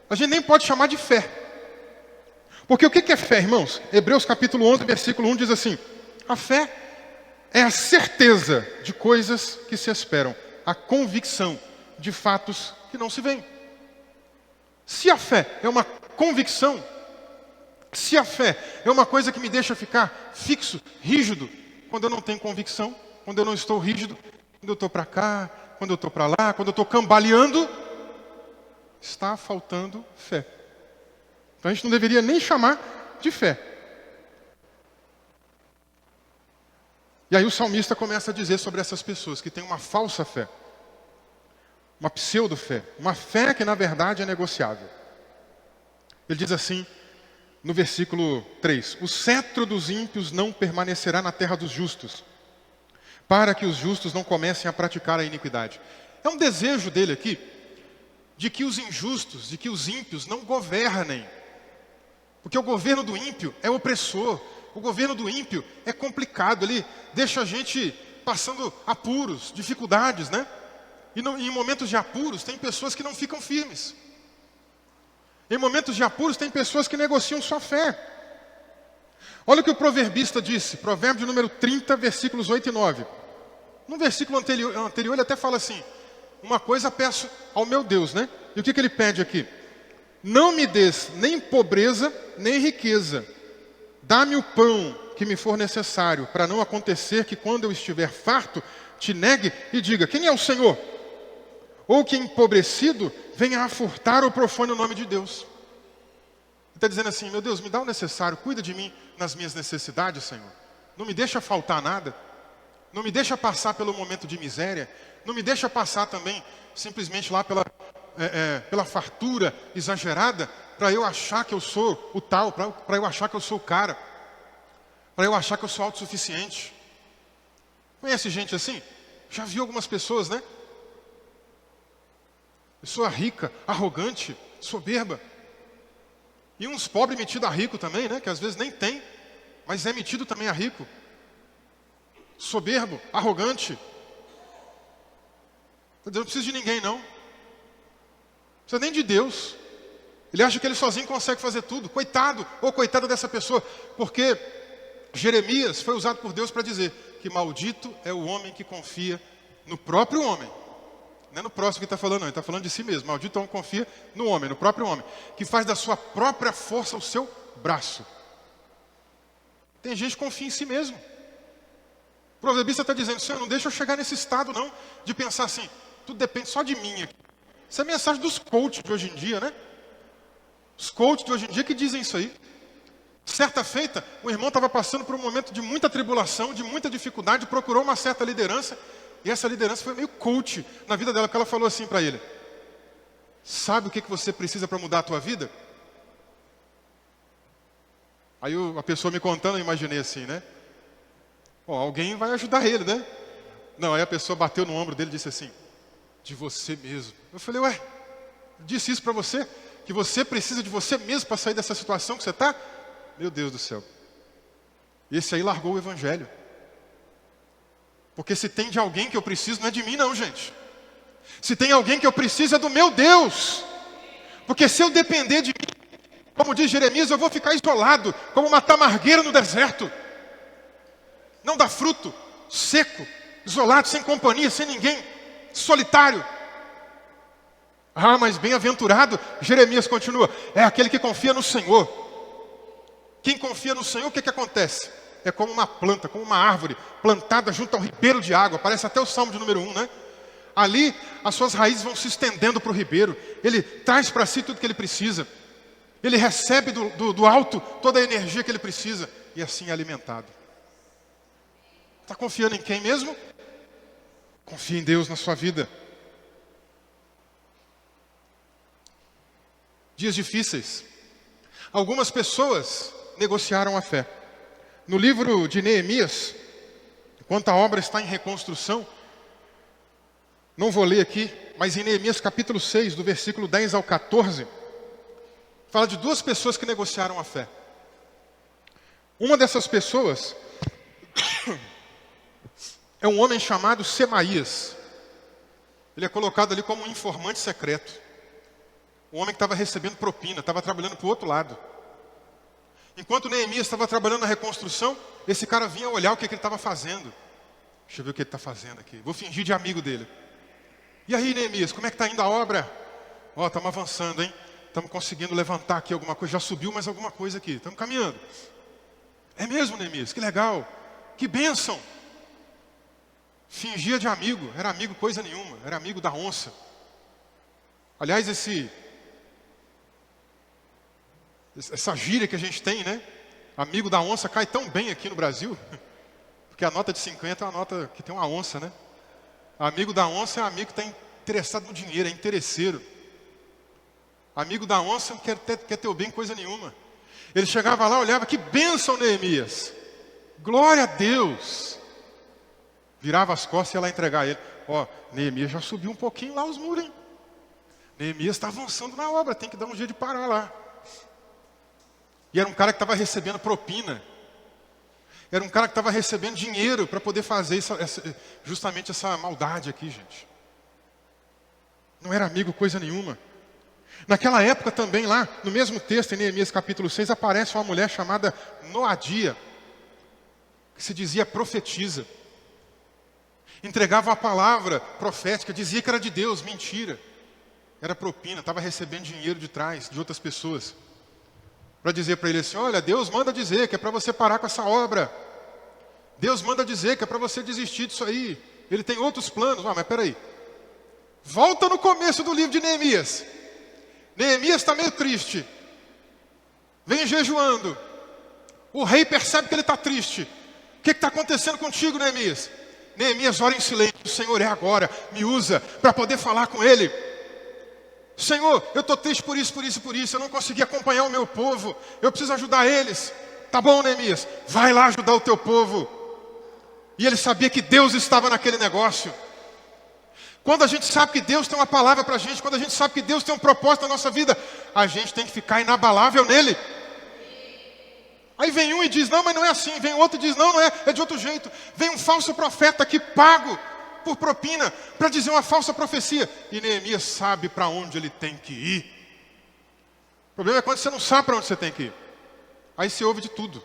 a gente nem pode chamar de fé. Porque o que é fé, irmãos? Hebreus capítulo 11, versículo 1 diz assim, a fé é a certeza de coisas que se esperam, a convicção de fatos que não se veem. Se a fé é uma convicção, se a fé é uma coisa que me deixa ficar fixo, rígido, quando eu não tenho convicção, quando eu não estou rígido, quando eu estou para cá, quando eu estou para lá, quando eu estou cambaleando, está faltando fé. Então a gente não deveria nem chamar de fé. E aí o salmista começa a dizer sobre essas pessoas que têm uma falsa fé, uma pseudo-fé, uma fé que na verdade é negociável. Ele diz assim, no versículo 3, o cetro dos ímpios não permanecerá na terra dos justos, para que os justos não comecem a praticar a iniquidade. É um desejo dele aqui, de que os injustos, de que os ímpios não governem. Porque o governo do ímpio é opressor, o governo do ímpio é complicado, ele deixa a gente passando apuros, dificuldades, né? E em momentos de apuros tem pessoas que não ficam firmes. Em momentos de apuros tem pessoas que negociam sua fé. Olha o que o proverbista disse, provérbio número 30, versículos 8 e 9. No versículo anterior ele até fala assim, uma coisa peço ao meu Deus, né? E o que ele pede aqui? Não me des nem pobreza, nem riqueza. Dá-me o pão que me for necessário, para não acontecer que quando eu estiver farto, te negue e diga, quem é o Senhor? Ou que empobrecido venha a furtar ou profane o nome de Deus. Ele está dizendo assim, meu Deus, me dá o necessário, cuida de mim nas minhas necessidades, Senhor. Não me deixa faltar nada. Não me deixa passar pelo momento de miséria. Não me deixa passar também simplesmente lá pela fartura exagerada, para eu achar que eu sou o tal, para eu achar que eu sou o cara, para eu achar que eu sou autossuficiente. Conhece gente assim? Já viu algumas pessoas, né? Pessoa rica, arrogante, soberba. E uns pobres metidos a rico também, né? Que às vezes nem tem, mas é metido também a rico. Soberbo, arrogante. Não precisa de ninguém, não. Não precisa nem de Deus. Ele acha que ele sozinho consegue fazer tudo. Coitado ou coitada dessa pessoa. Porque Jeremias foi usado por Deus para dizer que maldito é o homem que confia no próprio homem. Não é no próximo que está falando, não. Ele está falando de si mesmo. Maldito é o homem que confia no homem, no próprio homem. Que faz da sua própria força o seu braço. Tem gente que confia em si mesmo. O proverbista está dizendo, Senhor, não deixa eu chegar nesse estado, não. De pensar assim, tudo depende só de mim aqui. Essa é a mensagem dos coaches de hoje em dia, né? Os coaches de hoje em dia que dizem isso aí. Certa feita, o irmão estava passando por um momento de muita tribulação, de muita dificuldade, procurou uma certa liderança, e essa liderança foi meio coach na vida dela, porque ela falou assim para ele, sabe o que você precisa para mudar a tua vida? Aí a pessoa me contando, eu imaginei assim, né? Bom, alguém vai ajudar ele, né? Não, aí a pessoa bateu no ombro dele e disse assim, de você mesmo. Eu falei, ué, disse isso para você? Que você precisa de você mesmo para sair dessa situação que você está? Meu Deus do céu. Esse aí largou o evangelho. Porque se tem de alguém que eu preciso, não é de mim não, gente. Se tem alguém que eu preciso, é do meu Deus. Porque se eu depender de mim, como diz Jeremias, eu vou ficar isolado, como uma tamargueira no deserto. Não dá fruto, seco, isolado, sem companhia, sem ninguém, solitário. Ah, mas bem-aventurado, Jeremias continua, é aquele que confia no Senhor. Quem confia no Senhor, o que acontece? É como uma planta, como uma árvore, plantada junto ao ribeiro de água, parece até o Salmo de número 1, né? Ali, as suas raízes vão se estendendo para o ribeiro, ele traz para si tudo que ele precisa, ele recebe do alto toda a energia que ele precisa, e assim é alimentado. Está confiando em quem mesmo? Confie em Deus na sua vida. Dias difíceis. Algumas pessoas negociaram a fé. No livro de Neemias, enquanto a obra está em reconstrução, não vou ler aqui, mas em Neemias capítulo 6, do versículo 10 ao 14, fala de duas pessoas que negociaram a fé. Uma dessas pessoas é um homem chamado Semaías. Ele é colocado ali como um informante secreto. Um homem que estava recebendo propina, estava trabalhando para o outro lado. Enquanto Neemias estava trabalhando na reconstrução, esse cara vinha olhar o que ele estava fazendo. Deixa eu ver o que ele está fazendo aqui. Vou fingir de amigo dele. E aí, Neemias, como é que está indo a obra? Ó, estamos avançando, hein? Estamos conseguindo levantar aqui alguma coisa. Já subiu mais alguma coisa aqui. Estamos caminhando. É mesmo, Neemias? Que legal. Que bênção. Fingia de amigo. Era amigo coisa nenhuma. Era amigo da onça. Aliás, essa gíria que a gente tem, né? Amigo da onça cai tão bem aqui no Brasil. Porque a nota de 50 é uma nota que tem uma onça, né? Amigo da onça é um amigo que está interessado no dinheiro, é interesseiro. Amigo da onça não quer ter o bem coisa nenhuma. Ele chegava lá, olhava, que bênção, Neemias. Glória a Deus. Virava as costas e ia lá entregar a ele. Ó, Neemias já subiu um pouquinho lá os muros, hein? Neemias está avançando na obra, tem que dar um jeito de parar lá. E era um cara que estava recebendo propina. Era um cara que estava recebendo dinheiro para poder fazer justamente essa maldade aqui, gente. Não era amigo coisa nenhuma. Naquela época também lá, no mesmo texto, em Neemias capítulo 6, aparece uma mulher chamada Noadia, que se dizia profetisa. Entregava uma palavra profética, dizia que era de Deus, mentira. Era propina, estava recebendo dinheiro de trás, de outras pessoas. Para dizer para ele assim, olha, Deus manda dizer que é para você parar com essa obra. Deus manda dizer que é para você desistir disso aí. Ele tem outros planos. Mas peraí. Volta no começo do livro de Neemias. Neemias está meio triste. Vem jejuando. O rei percebe que ele está triste. O que está acontecendo contigo, Neemias? Neemias ora em silêncio. Senhor, é agora. Me usa para poder falar com ele. Senhor, eu estou triste por isso, por isso, por isso. Eu não consegui acompanhar o meu povo. Eu preciso ajudar eles. Tá bom, Neemias? Vai lá ajudar o teu povo. E ele sabia que Deus estava naquele negócio. Quando a gente sabe que Deus tem uma palavra para a gente, quando a gente sabe que Deus tem um propósito na nossa vida, a gente tem que ficar inabalável nele. Aí vem um e diz, não, mas não é assim. Vem outro e diz, não, não é, é de outro jeito. Vem um falso profeta aqui pago por propina para dizer uma falsa profecia. E Neemias sabe para onde ele tem que ir. O problema é quando você não sabe para onde você tem que ir. Aí você ouve de tudo.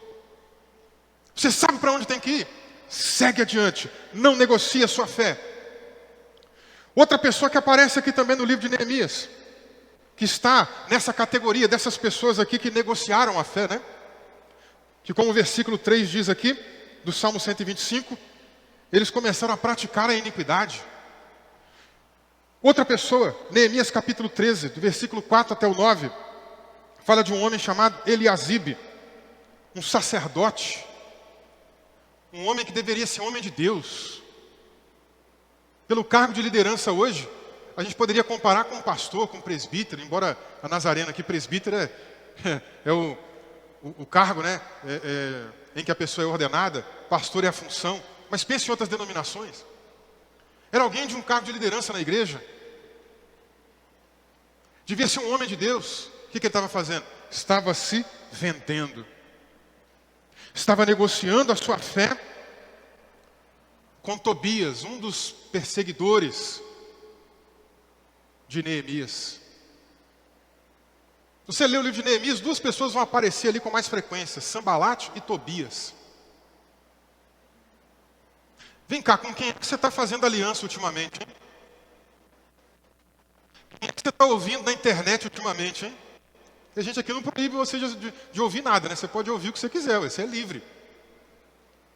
Você sabe para onde tem que ir? Segue adiante. Não negocie a sua fé. Outra pessoa que aparece aqui também no livro de Neemias, que está nessa categoria dessas pessoas aqui que negociaram a fé, né? Que como o versículo 3 diz aqui, do Salmo 125, eles começaram a praticar a iniquidade. Outra pessoa, Neemias capítulo 13, do versículo 4 até o 9, fala de um homem chamado Eliasibe, um sacerdote, um homem que deveria ser homem de Deus. Pelo cargo de liderança hoje, a gente poderia comparar com um pastor, com um presbítero, embora a Nazarena aqui, presbítero é o cargo, né, em que a pessoa é ordenada, pastor é a função, mas pense em outras denominações. Era alguém de um cargo de liderança na igreja. Devia ser um homem de Deus. O que ele estava fazendo? Estava se vendendo. Estava negociando a sua fé com Tobias, um dos perseguidores de Neemias. Você lê o livro de Neemias, duas pessoas vão aparecer ali com mais frequência, Sambalate e Tobias. Vem cá, com quem é que você está fazendo aliança ultimamente, hein? Quem é que você está ouvindo na internet ultimamente, hein? A gente aqui não proíbe você de ouvir nada, né? Você pode ouvir o que você quiser, você é livre.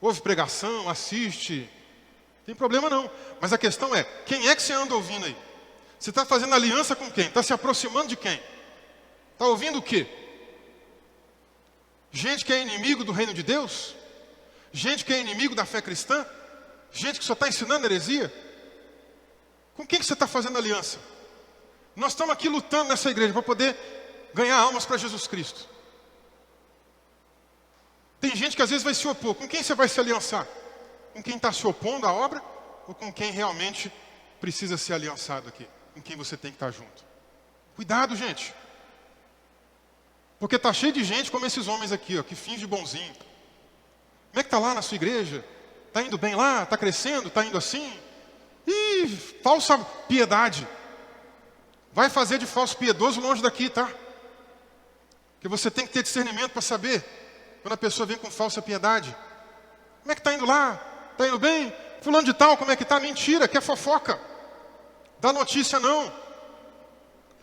Ouve pregação, assiste, não tem problema não. Mas a questão é, quem é que você anda ouvindo aí? Você está fazendo aliança com quem? Está se aproximando de quem? Está ouvindo o quê? Gente que é inimigo do reino de Deus? Gente que é inimigo da fé cristã? Gente que só está ensinando heresia? Com quem que você está fazendo aliança? Nós estamos aqui lutando nessa igreja para poder ganhar almas para Jesus Cristo. Tem gente que às vezes vai se opor. Com quem você vai se aliançar? Com quem está se opondo à obra? Ou com quem realmente precisa ser aliançado aqui? Com quem você tem que estar junto? Cuidado, gente. Porque está cheio de gente como esses homens aqui, ó, que finge bonzinho. Como é que está lá na sua igreja? Está indo bem lá? Está crescendo? Está indo assim? Ih, falsa piedade. Vai fazer de falso piedoso longe daqui, tá? Porque você tem que ter discernimento para saber quando a pessoa vem com falsa piedade. Como é que está indo lá? Está indo bem? Fulano de tal, como é que está? Mentira, que é fofoca. Dá notícia não.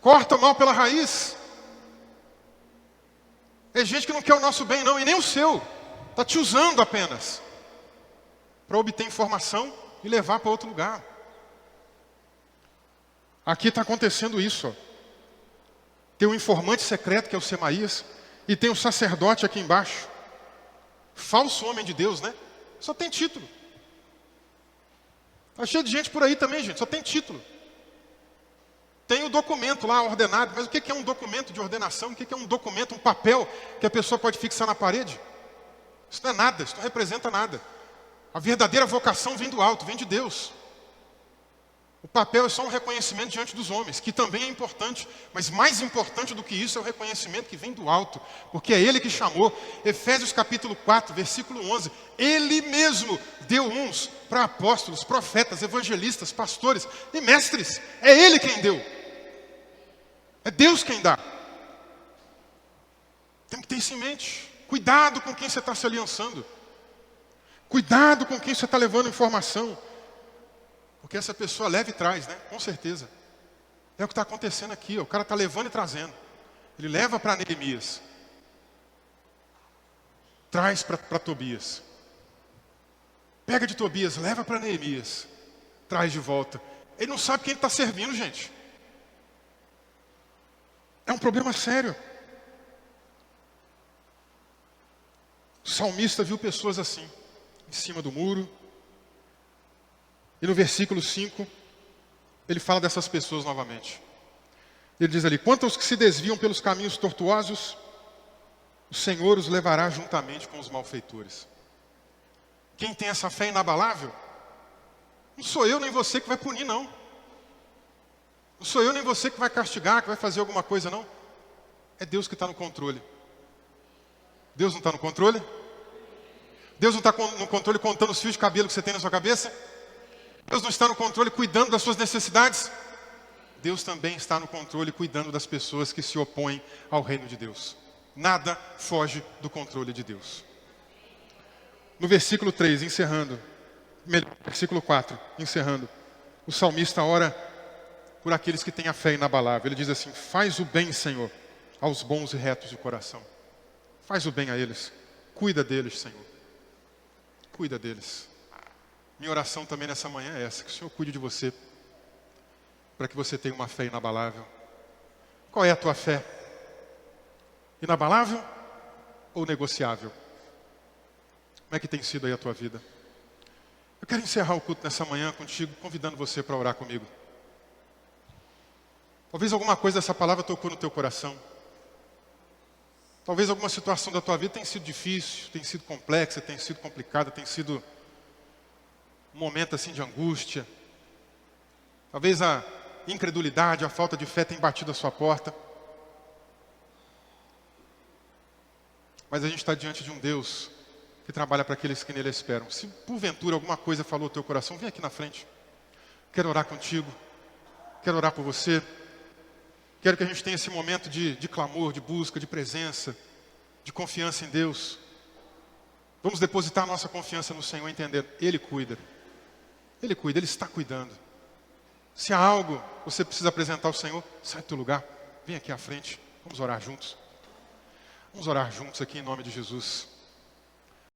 Corta o mal pela raiz. É gente que não quer o nosso bem não, e nem o seu. Está te usando apenas para obter informação e levar para outro lugar. Aqui está acontecendo isso. Ó. Tem um informante secreto, que é o Semaías, e tem um sacerdote aqui embaixo. Falso homem de Deus, né? Só tem título. Está cheio de gente por aí também, gente, só tem título. Tem o documento lá ordenado, mas o que é um documento de ordenação? O que é um documento, um papel que a pessoa pode fixar na parede? Isso não é nada, isso não representa nada. A verdadeira vocação vem do alto, vem de Deus. O papel é só um reconhecimento diante dos homens, que também é importante, mas mais importante do que isso é o reconhecimento que vem do alto, porque é Ele que chamou. Efésios capítulo 4, versículo 11, Ele mesmo deu uns para apóstolos, profetas, evangelistas, pastores e mestres. É Ele quem deu. É Deus quem dá. Tem que ter isso em mente. Cuidado com quem você está se aliançando. Cuidado com quem você está levando informação. Porque essa pessoa leva e traz, né? Com certeza. É o que está acontecendo aqui. Ó. O cara está levando e trazendo. Ele leva para Neemias. Traz para Tobias. Pega de Tobias, leva para Neemias. Traz de volta. Ele não sabe quem ele está servindo, gente. É um problema sério. O salmista viu pessoas assim, em cima do muro. E no versículo 5, ele fala dessas pessoas novamente. Ele diz ali, quanto aos que se desviam pelos caminhos tortuosos, o Senhor os levará juntamente com os malfeitores. Quem tem essa fé inabalável, não sou eu nem você que vai punir, não. Não sou eu nem você que vai castigar, que vai fazer alguma coisa, não. É Deus que está no controle. Deus não está no controle? Deus não está no controle contando os fios de cabelo que você tem na sua cabeça? Deus não está no controle cuidando das suas necessidades? Deus também está no controle cuidando das pessoas que se opõem ao reino de Deus. Nada foge do controle de Deus. No versículo 3, encerrando, versículo 4, encerrando, o salmista ora por aqueles que têm a fé inabalável. Ele diz assim, faz o bem, Senhor, aos bons e retos de coração. Faz o bem a eles. Cuida deles, Senhor. Cuida deles. Minha oração também nessa manhã é essa, que o Senhor cuide de você, para que você tenha uma fé inabalável. Qual é a tua fé? Inabalável ou negociável? Como é que tem sido aí a tua vida? Eu quero encerrar o culto nessa manhã contigo, convidando você para orar comigo. Talvez alguma coisa dessa palavra tocou no teu coração. Talvez alguma situação da tua vida tenha sido difícil, tenha sido complexa, tenha sido complicada, tenha sido um momento assim de angústia. Talvez a incredulidade, a falta de fé tenha batido a sua porta. Mas a gente está diante de um Deus que trabalha para aqueles que nele esperam. Se porventura alguma coisa falou no teu coração, vem aqui na frente. Quero orar contigo. Quero orar por você. Quero que a gente tenha esse momento de clamor, de busca, de presença, de confiança em Deus. Vamos depositar a nossa confiança no Senhor, entendendo, Ele cuida. Ele cuida, Ele está cuidando. Se há algo que você precisa apresentar ao Senhor, sai do teu lugar, vem aqui à frente, vamos orar juntos. Vamos orar juntos aqui em nome de Jesus.